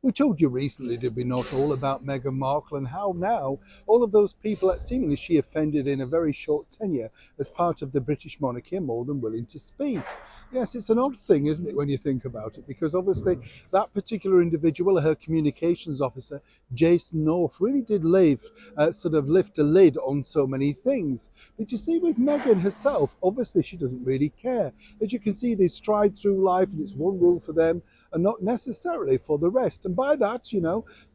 We told you recently, did we not, all about Meghan Markle and how now all of those people that seemingly she offended in a very short tenure as part of the British monarchy are more than willing to speak. Yes, it's an odd thing, isn't it, when you think about it, because obviously that particular individual, her communications officer, Jason North, really did lift a lid on so many things. But you see, with Meghan herself, obviously she doesn't really care. As you can see, they stride through life and it's one rule for them and not necessarily for the rest. And by that,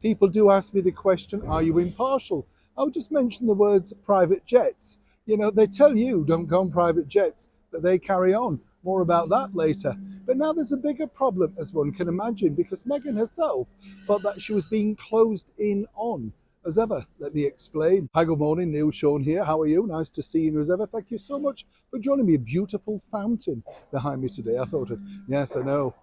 people do ask me the question, are you impartial? I'll just mention the words private jets. They tell you don't go on private jets, but they carry on. More about that later. But now there's a bigger problem, as one can imagine, because Meghan herself felt that she was being closed in on. As ever, let me explain. Hi, good morning, Neil Sean here. How are you? Nice to see you as ever. Thank you so much for joining me. A beautiful fountain behind me today. I thought, yes, I know.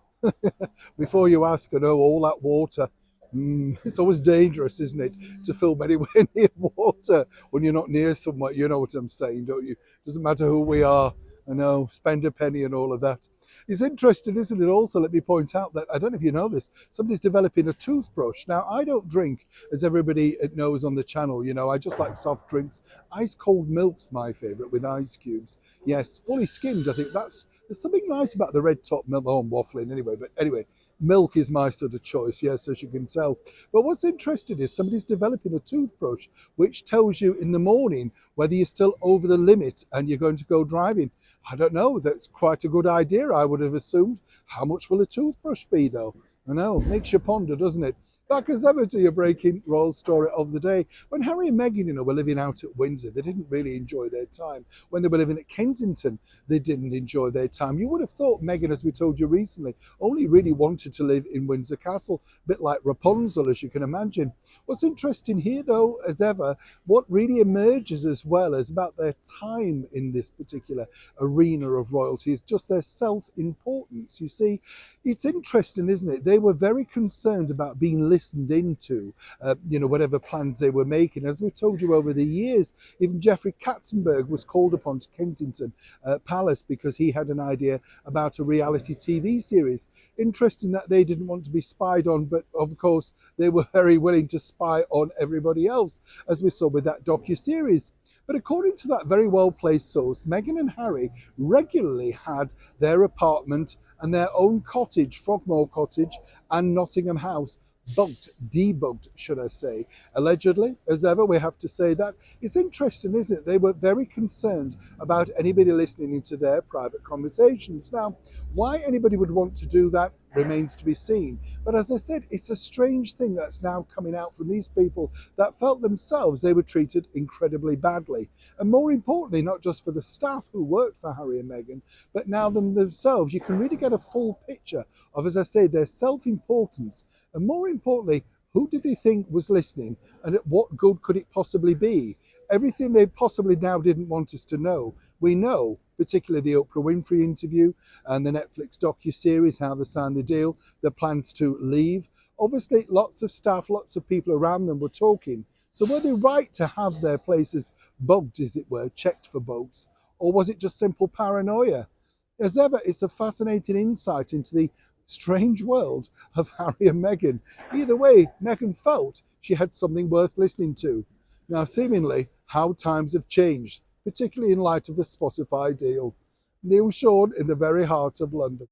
Before you ask, I know all that water. It's always dangerous, isn't it, to film anywhere near water when you're not near somewhere. You know what I'm saying, don't you? Doesn't matter who we are. I know, spend a penny and all of that. It's interesting, isn't it? Also, let me point out that, I don't know if you know this, somebody's developing a toothbrush. Now, I don't drink, as everybody knows on the channel, I just like soft drinks. Ice cold milk's my favourite with ice cubes. Yes, fully skimmed, I think there's something nice about the red top milk. Oh, I'm waffling anyway, but anyway, milk is my sort of choice, yes, as you can tell. But what's interesting is somebody's developing a toothbrush which tells you in the morning whether you're still over the limit and you're going to go driving. I don't know, that's quite a good idea, I would have assumed. How much will a toothbrush be, though? I know, makes you ponder, doesn't it? Back as ever to your breaking royal story of the day. When Harry and Meghan, were living out at Windsor, they didn't really enjoy their time. When they were living at Kensington, they didn't enjoy their time. You would have thought Meghan, as we told you recently, only really wanted to live in Windsor Castle, a bit like Rapunzel, as you can imagine. What's interesting here, though, as ever, what really emerges as well as about their time in this particular arena of royalty is just their self-importance. You see, it's interesting, isn't it? They were very concerned about being listened into, whatever plans they were making. As we've told you over the years, even Jeffrey Katzenberg was called upon to Kensington Palace because he had an idea about a reality TV series. Interesting that they didn't want to be spied on, but of course they were very willing to spy on everybody else, as we saw with that docu-series. But according to that very well-placed source, Meghan and Harry regularly had their apartment and their own cottage, Frogmore Cottage and Nottingham House, debugged, should I say. Allegedly, as ever, we have to say that. It's interesting, isn't it? They were very concerned about anybody listening into their private conversations. Now, why anybody would want to do that remains to be seen. But as I said, it's a strange thing that's now coming out from these people that felt themselves they were treated incredibly badly. And more importantly, not just for the staff who worked for Harry and Meghan, but now themselves, you can really get a full picture of, as I say, their self-importance. And more importantly, who did they think was listening and what good could it possibly be? Everything they possibly now didn't want us to know, we know, particularly the Oprah Winfrey interview and the Netflix docu-series, how they signed the deal, the plans to leave. Obviously, lots of staff, lots of people around them were talking. So were they right to have their places bugged, as it were, checked for bugs? Or was it just simple paranoia? As ever, it's a fascinating insight into the strange world of Harry and Meghan. Either way, Meghan felt she had something worth listening to. Now, seemingly, how times have changed, particularly in light of the Spotify deal. Neil Sean in the very heart of London.